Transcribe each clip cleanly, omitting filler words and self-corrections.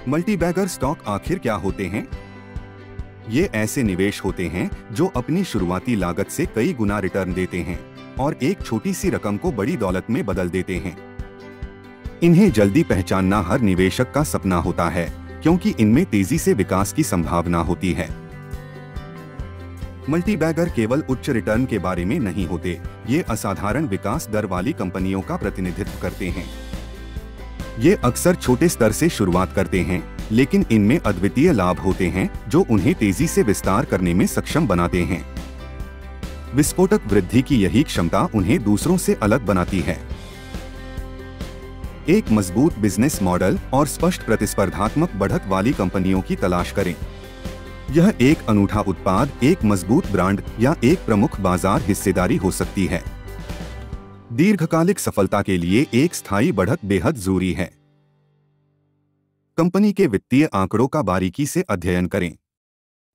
Multibagger stock आखिर क्या होते हैं? ये ऐसे निवेश होते हैं जो अपनी शुरुआती लागत से कई गुना रिटर्न देते हैं और एक छोटी सी रकम को बड़ी दौलत में बदल देते हैं। इन्हें जल्दी पहचानना हर निवेशक का सपना होता है, क्योंकि इनमें तेजी से विकास की संभावना होती है। मल्टीबैगर केवल उच्च रिटर्न के बारे में नहीं होते, ये असाधारण विकास दर वाली कंपनियों का प्रतिनिधित्व करते हैं। ये अक्सर छोटे स्तर से शुरुआत करते हैं, लेकिन इनमें अद्वितीय लाभ होते हैं जो उन्हें तेजी से विस्तार करने में सक्षम बनाते हैं। विस्फोटक वृद्धि की यही क्षमता उन्हें दूसरों से अलग बनाती है। एक मजबूत बिजनेस मॉडल और स्पष्ट प्रतिस्पर्धात्मक बढ़त वाली कंपनियों की तलाश करें। यह एक अनूठा उत्पाद, एक मजबूत ब्रांड या एक प्रमुख बाजार हिस्सेदारी हो सकती है। दीर्घकालिक सफलता के लिए एक स्थायी बढ़त बेहद जरूरी है। कंपनी के वित्तीय आंकड़ों का बारीकी से अध्ययन करें।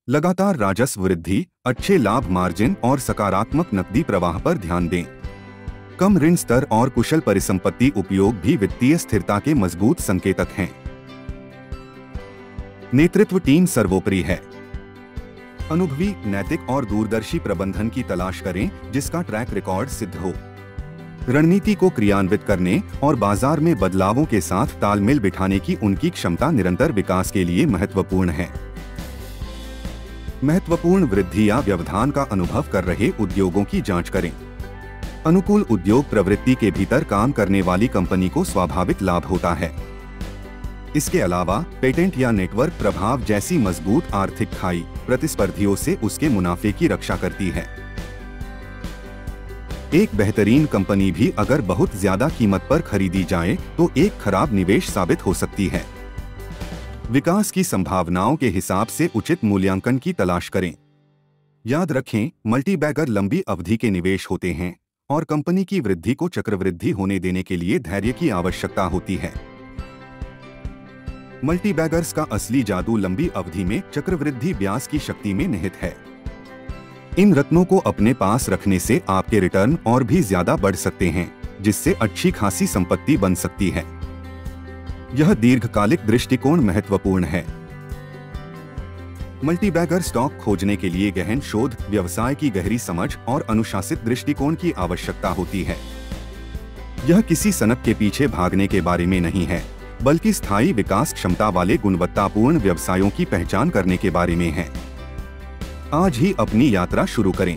लगातार राजस्व वृद्धि, अच्छे लाभ मार्जिन और सकारात्मक नकदी प्रवाह पर ध्यान दें। कम ऋण स्तर और कुशल परिसंपत्ति उपयोग भी वित्तीय स्थिरता के मजबूत संकेतक हैं। नेतृत्व टीम सर्वोपरि है। अनुभवी, नैतिक और दूरदर्शी प्रबंधन की तलाश करें जिसका ट्रैक रिकॉर्ड सिद्ध हो। रणनीति को क्रियान्वित करने और बाजार में बदलावों के साथ तालमेल बिठाने की उनकी क्षमता निरंतर विकास के लिए महत्वपूर्ण है। महत्वपूर्ण वृद्धि या व्यवधान का अनुभव कर रहे उद्योगों की जांच करें। अनुकूल उद्योग प्रवृत्ति के भीतर काम करने वाली कंपनी को स्वाभाविक लाभ होता है। इसके अलावा पेटेंट या नेटवर्क प्रभाव जैसी मजबूत आर्थिक खाई प्रतिस्पर्धियों से उसके मुनाफे की रक्षा करती है। एक बेहतरीन कंपनी भी अगर बहुत ज्यादा कीमत पर खरीदी जाए तो एक खराब निवेश साबित हो सकती है। विकास की संभावनाओं के हिसाब से उचित मूल्यांकन की तलाश करें। याद रखें, मल्टीबैगर लंबी अवधि के निवेश होते हैं और कंपनी की वृद्धि को चक्रवृद्धि होने देने के लिए धैर्य की आवश्यकता होती है। मल्टीबैगर्स का असली जादू लंबी अवधि में चक्रवृद्धि ब्याज की शक्ति में निहित है। इन रत्नों को अपने पास रखने से आपके रिटर्न और भी ज्यादा बढ़ सकते हैं, जिससे अच्छी खासी संपत्ति बन सकती है। यह दीर्घकालिक दृष्टिकोण महत्वपूर्ण है। मल्टीबैगर स्टॉक खोजने के लिए गहन शोध, व्यवसाय की गहरी समझ और अनुशासित दृष्टिकोण की आवश्यकता होती है। यह किसी सनक के पीछे भागने के बारे में नहीं है, बल्कि स्थायी विकास क्षमता वाले गुणवत्तापूर्ण व्यवसायों की पहचान करने के बारे में है। आज ही अपनी यात्रा शुरू करें।